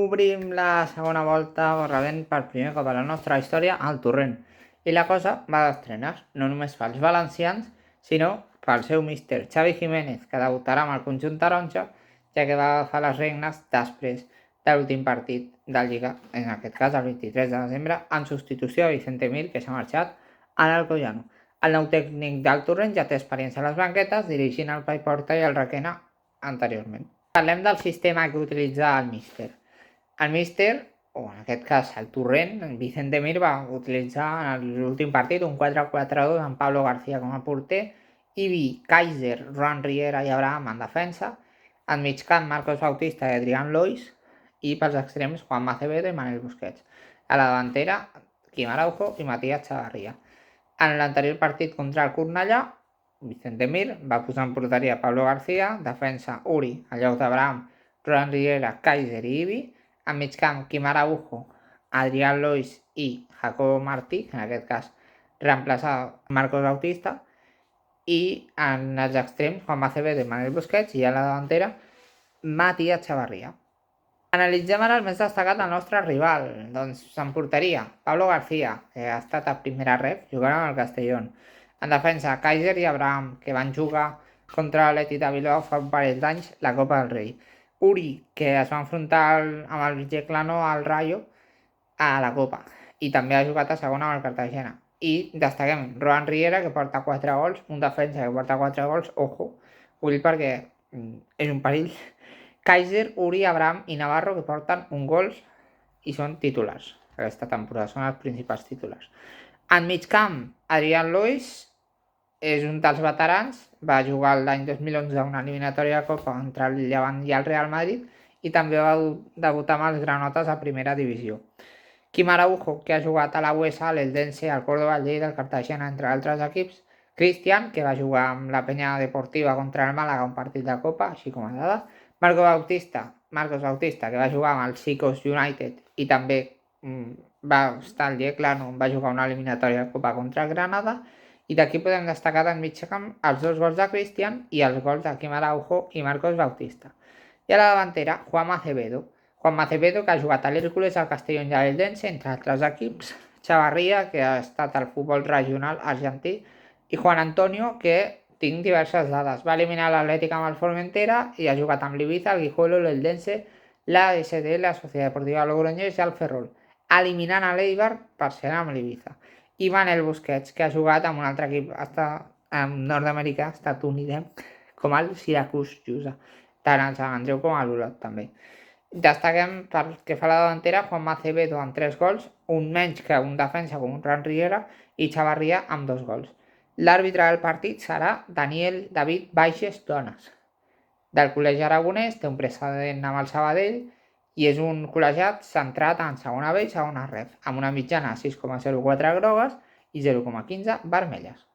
obrim la segona volta rebent per primer cop a la nostra història el Torrent. I la cosa va d'estrenes, no només pels valencians, sinó pel seu míster Xavi Jiménez, que debutarà amb el conjunt taronja, ja que va agafar les regnes després de l'últim partit de Lliga, en aquest cas el 23 de desembre, en substitució de Vicente Mir, que s'ha marxat a l'Alcoyano. El nou tècnic del Torrent ja té experiència a les banquetes, dirigint el Paiporta i el Requena anteriorment. Parlem del sistema que utilitza el míster. El míster, o en aquest cas el Torrent, Vicente Mir, va utilitzar en l'últim partit un 4-4-2 amb Pablo García com a porter, Ivi, Kaiser, Roan Riera i Abraham en defensa, al migcamp Marcos Bautista i Adrián Lois, i pels extrems Juanma Acevedo i Manel Busquets. A la davantera, Quim Araujo i Matías Chavarría. En l'anterior partit contra el Cornellà, Vicente Mir va posar en porteria Pablo García, defensa Uri, en lloc d'Abraham, Roan Riera, Kaiser i Ivi, en migcamp Quim Araujo, Adrián Lois i Jacobo Martí, que en aquest cas reemplaçava Marcos Bautista, i en els extrems Juanma Acevedo i Manel Busquets, i a la davantera Matías Chavarría. Analitzem ara el més destacat del nostre rival. Doncs en porteria Pablo García, que ha estat a primera ref jugant amb el Castellón. En defensa Kaiser i Abraham, que van jugar contra l'Atlètic de Bilbao fa un parell d'anys la Copa del Rei. Uri, que es va enfrontar amb el Yeclano al Rayo a la Copa i també ha jugat a segona amb el Cartagena. I destaquem Roan Riera, que porta 4 gols, un defensa que porta 4 gols, ojo, ull perquè és un perill. Kaiser, Uri, Abraham i Navarro, que porten un gol i són titulars. Aquesta temporada són els principals titulars. En migcamp, Adrián Lois és un dels veterans, va jugar l'any 2011 a una eliminatòria de Copa entre el Llevant i el Real Madrid i també va debutar amb els granotes a primera divisió. Quim Araujo, que ha jugat a la UEFA, l'Eldense, el Córdoba, el Lleida, el Cartagena, entre altres equips. Cristian, que va jugar amb la Peña Deportiva contra el Màlaga un partit de Copa, així com a dada. Marcos Bautista, que va jugar amb el Sicos United i també va estar al Yeclano, va jugar una eliminatòria de Copa contra el Granada. I d'aquí podem destacar en migcamp els 2 gols de Cristian i els gols de Quim Araujo i Marcos Bautista. I a la davantera, Juanma Acevedo, que ha jugat a l'Hércules, al Castellón i a l'Eldense, entre altres equips. Chavarría, que ha estat al futbol regional argentí. I Juan Antonio, que tinc diverses dades. Va eliminar l'Atlètic amb el Formentera i ha jugat amb l'Ibiza, el Guijuelo, l'Eldense, la SD, la Societat Deportiva Logroñés i el Ferrol, eliminant a l'Eibar per ser amb l'Ibiza. I Manel Busquets, que ha jugat amb un altre equip nord-americà, estatunidenc, com el Syracuse USA, tant el Sant Andreu com l'Olot també. Destaquem pel que fa a la davantera Juanma Acevedo amb 3 gols, un menys que un defensa com un Roan Riera, i Chavarría amb 2 gols. L'àrbitre del partit serà Daniel David Baixes Dones, del Col·legi Aragonès, té un precedent amb el Sabadell i és un col·legiat centrat en segona B i segona ref, amb una mitjana 6,04 grogues i 0,15 vermelles.